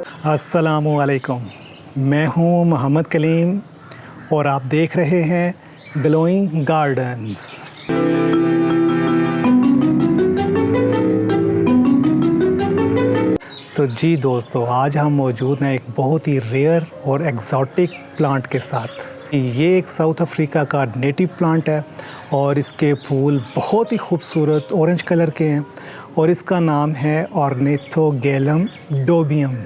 अस्सलामुअलैकुम, मैं हूं मोहम्मद कलीम और आप देख रहे हैं ग्लोइंग गार्डन्स। तो जी दोस्तों, आज हम मौजूद हैं एक बहुत ही रेयर और एक्ज़ॉटिक प्लांट के साथ। ये एक साउथ अफ्रीका का नेटिव प्लांट है और इसके फूल बहुत ही खूबसूरत ऑरेंज कलर के हैं और इसका नाम है ऑर्निथोगैलम डोबियम।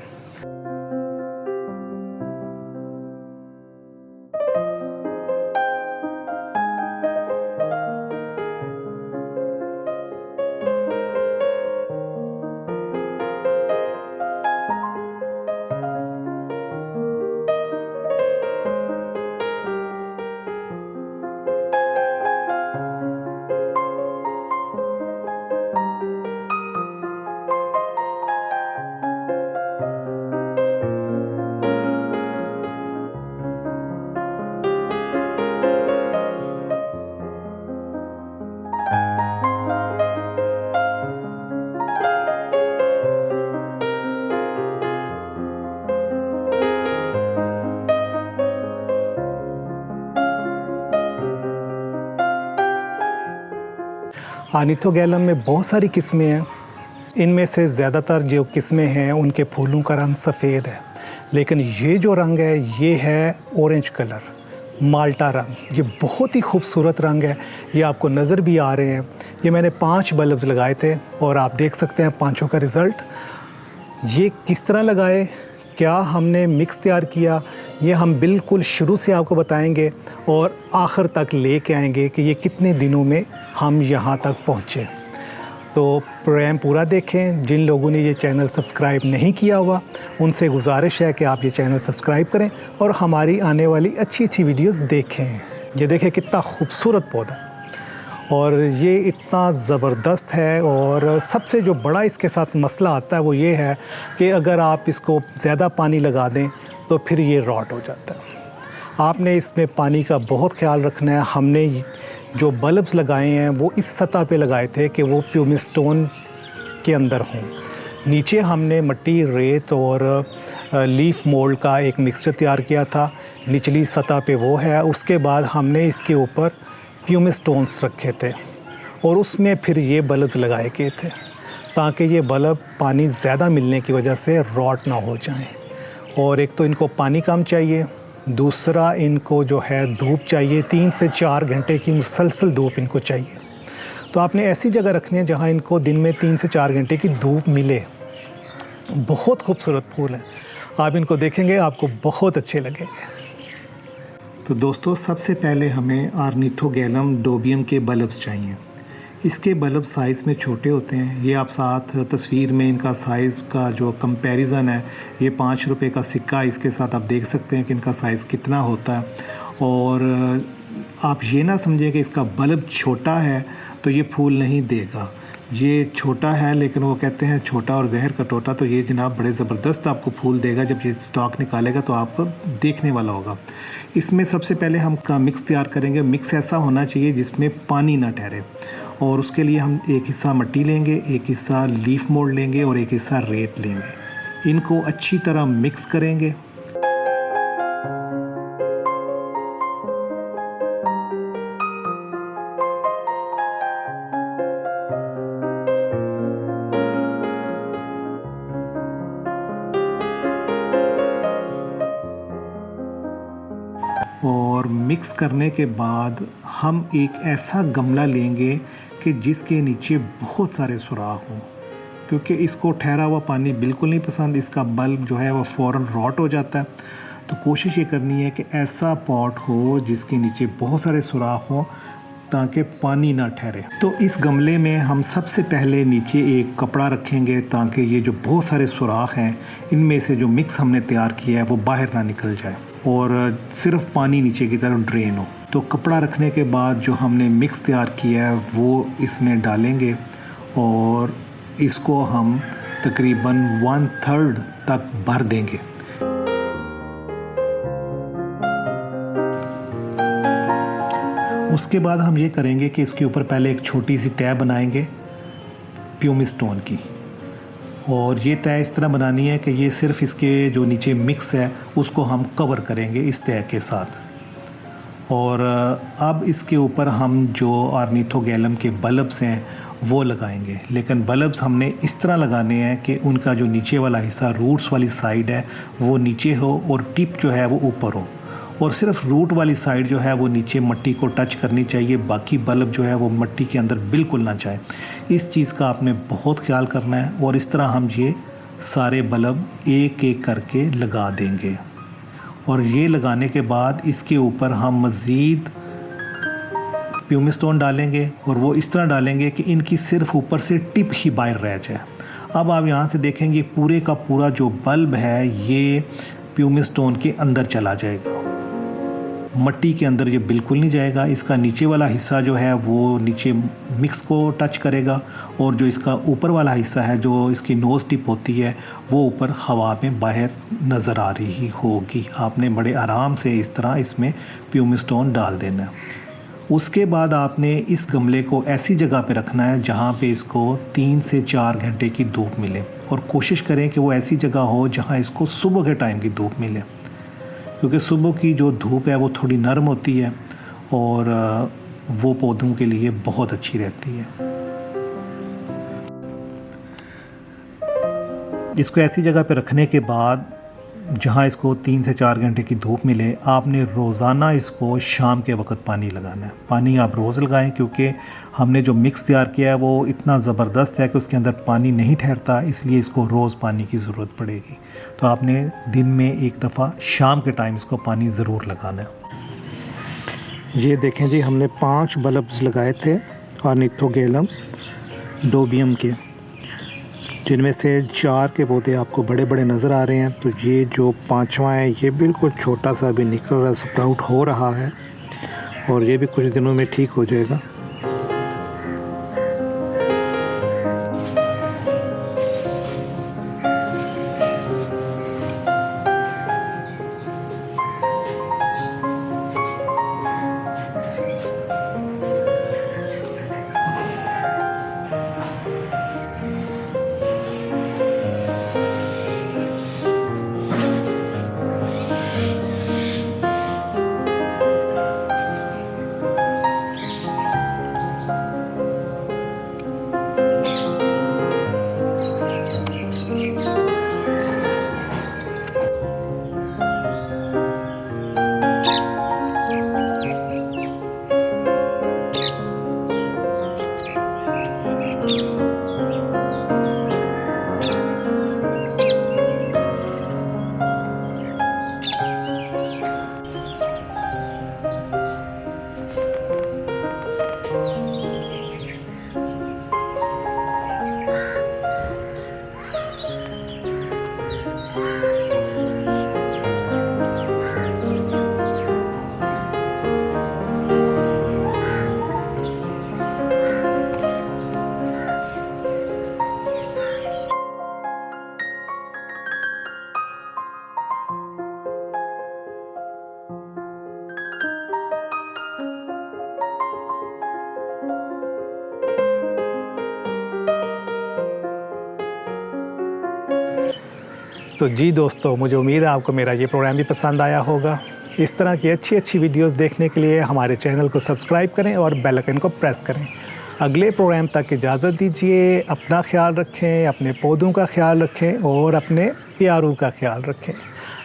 ऑर्निथोगैलम में बहुत सारी किस्में हैं। इनमें से ज़्यादातर जो किस्में हैं उनके फूलों का रंग सफ़ेद है, लेकिन ये जो रंग है ये है ऑरेंज कलर, माल्टा रंग। ये बहुत ही खूबसूरत रंग है। ये आपको नज़र भी आ रहे हैं। ये मैंने 5 बल्ब्स लगाए थे और आप देख सकते हैं 5 का रिज़ल्ट। ये किस तरह लगाए, क्या हमने मिक्स तैयार किया, ये हम बिल्कुल शुरू से आपको बताएंगे और आखिर तक ले के आएंगे कि ये कितने दिनों में हम यहाँ तक पहुँचे। तो प्रोग्राम पूरा देखें। जिन लोगों ने ये चैनल सब्सक्राइब नहीं किया हुआ उनसे गुजारिश है कि आप ये चैनल सब्सक्राइब करें और हमारी आने वाली अच्छी वीडियोस देखें। ये देखें कितना खूबसूरत पौधा और ये इतना ज़बरदस्त है। और सबसे जो बड़ा इसके साथ मसला आता है वो ये है कि अगर आप इसको ज़्यादा पानी लगा दें तो फिर ये रॉट हो जाता है। आपने इसमें पानी का बहुत ख्याल रखना है। हमने जो बल्ब्स लगाए हैं वो इस सतह पे लगाए थे कि वो प्यूमिस स्टोन के अंदर हों। नीचे हमने मिट्टी, रेत और लीफ मोल्ड का एक मिक्सचर तैयार किया था। निचली सतह पे वो है। उसके बाद हमने इसके ऊपर प्यूमिस स्टोन्स रखे थे और उसमें फिर ये बल्ब लगाए गए थे ताकि ये बल्ब पानी ज़्यादा मिलने की वजह से रॉट ना हो जाएं। और एक तो इनको पानी कम चाहिए, दूसरा इनको जो है धूप चाहिए। 3 से 4 घंटे की मुसलसल धूप इनको चाहिए। तो आपने ऐसी जगह रखनी है जहाँ इनको दिन में 3 से 4 घंटे की धूप मिले। बहुत खूबसूरत फूल हैं, आप इनको देखेंगे आपको बहुत अच्छे लगेंगे। तो दोस्तों, सबसे पहले हमें ऑर्निथोगैलम डोबियम के बल्ब्स चाहिए। इसके बल्ब साइज़ में छोटे होते हैं। ये आप साथ तस्वीर में इनका साइज़ का जो कंपैरिजन है, ये 5 रुपए का सिक्का, इसके साथ आप देख सकते हैं कि इनका साइज़ कितना होता है। और आप ये ना समझें कि इसका बल्ब छोटा है तो ये फूल नहीं देगा। ये छोटा है, लेकिन वो कहते हैं छोटा और जहर का टोटा। तो ये जनाब बड़े ज़बरदस्त आपको फूल देगा। जब ये स्टॉक निकालेगा तो आप देखने वाला होगा। इसमें सबसे पहले हम का मिक्स तैयार करेंगे। मिक्स ऐसा होना चाहिए जिसमें पानी ना ठहरे। और उसके लिए हम एक हिस्सा मिट्टी लेंगे, एक हिस्सा लीफ मोल्ड लेंगे और एक हिस्सा रेत लेंगे। इनको अच्छी तरह मिक्स करेंगे। और मिक्स करने के बाद हम एक ऐसा गमला लेंगे कि जिसके नीचे बहुत सारे सुराख हों, क्योंकि इसको ठहरा हुआ पानी बिल्कुल नहीं पसंद। इसका बल्ब जो है वो फ़ौरन रॉट हो जाता है। तो कोशिश ये करनी है कि ऐसा पॉट हो जिसके नीचे बहुत सारे सुराख हों ताकि पानी ना ठहरे। तो इस गमले में हम सबसे पहले नीचे एक कपड़ा रखेंगे ताकि ये जो बहुत सारे सुराख हैं इनमें से जो मिक्स हमने तैयार किया है वो बाहर ना निकल जाए और सिर्फ पानी नीचे की तरफ ड्रेन हो। तो कपड़ा रखने के बाद जो हमने मिक्स तैयार किया है वो इसमें डालेंगे और इसको हम तकरीबन 1/3 तक भर देंगे। उसके बाद हम ये करेंगे कि इसके ऊपर पहले एक छोटी सी तह बनाएंगे प्यूमिस स्टोन की और ये तय इस तरह बनानी है कि ये सिर्फ इसके जो नीचे मिक्स है उसको हम कवर करेंगे इस तय के साथ। और अब इसके ऊपर हम जो ऑर्निथोगैलम के बल्ब्स हैं वो लगाएंगे, लेकिन बल्ब्स हमने इस तरह लगाने हैं कि उनका जो नीचे वाला हिस्सा रूट्स वाली साइड है वो नीचे हो और टिप जो है वो ऊपर हो, और सिर्फ रूट वाली साइड जो है वो नीचे मट्टी को टच करनी चाहिए, बाकी बल्ब जो है वो मट्टी के अंदर बिल्कुल ना जाए। इस चीज़ का आपने बहुत ख्याल करना है। और इस तरह हम ये सारे बल्ब एक एक करके लगा देंगे, और ये लगाने के बाद इसके ऊपर हम मज़ीद प्यूमिस्टोन डालेंगे, और वो इस तरह डालेंगे कि इनकी सिर्फ ऊपर से टिप ही बाहर रह जाए। अब आप यहाँ से देखेंगे पूरे का पूरा जो बल्ब है ये प्यूमिस्टोन के अंदर चला जाएगा, मट्टी के अंदर ये बिल्कुल नहीं जाएगा। इसका नीचे वाला हिस्सा जो है वो नीचे मिक्स को टच करेगा, और जो इसका ऊपर वाला हिस्सा है जो इसकी नोज़ टिप होती है वो ऊपर हवा में बाहर नज़र आ रही होगी। आपने बड़े आराम से इस तरह इसमें प्यूमिस्टोन डाल देना है। उसके बाद आपने इस गमले को ऐसी जगह पे रखना है जहाँ पे इसको 3 से 4 घंटे की धूप मिले, और कोशिश करें कि वो ऐसी जगह हो जहाँ इसको सुबह के टाइम की धूप मिले, क्योंकि सुबह की जो धूप है वो थोड़ी नरम होती है और वो पौधों के लिए बहुत अच्छी रहती है। इसको ऐसी जगह पे रखने के बाद जहाँ इसको 3 से 4 घंटे की धूप मिले, आपने रोज़ाना इसको शाम के वक्त पानी लगाना है। पानी आप रोज़ लगाएं, क्योंकि हमने जो मिक्स तैयार किया है वो इतना ज़बरदस्त है कि उसके अंदर पानी नहीं ठहरता, इसलिए इसको रोज़ पानी की ज़रूरत पड़ेगी। तो आपने दिन में एक दफ़ा शाम के टाइम इसको पानी ज़रूर लगाना है। ये देखें जी, हमने 5 बल्ब्स लगाए थे ऑर्निथोगैलम डोबियम के, जिनमें से 4 के पौधे आपको बड़े बड़े नज़र आ रहे हैं। तो ये जो 5वां है ये बिल्कुल छोटा सा अभी निकल रहा, स्प्राउट हो रहा है, और ये भी कुछ दिनों में ठीक हो जाएगा। तो जी दोस्तों, मुझे उम्मीद है आपको मेरा ये प्रोग्राम भी पसंद आया होगा। इस तरह की अच्छी अच्छी वीडियोस देखने के लिए हमारे चैनल को सब्सक्राइब करें और बेल आइकन को प्रेस करें। अगले प्रोग्राम तक इजाज़त दीजिए। अपना ख्याल रखें, अपने पौधों का ख्याल रखें और अपने प्यारों का ख्याल रखें।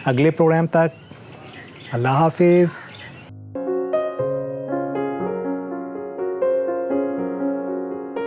अगले प्रोग्राम तक अल्लाह हाफिज़।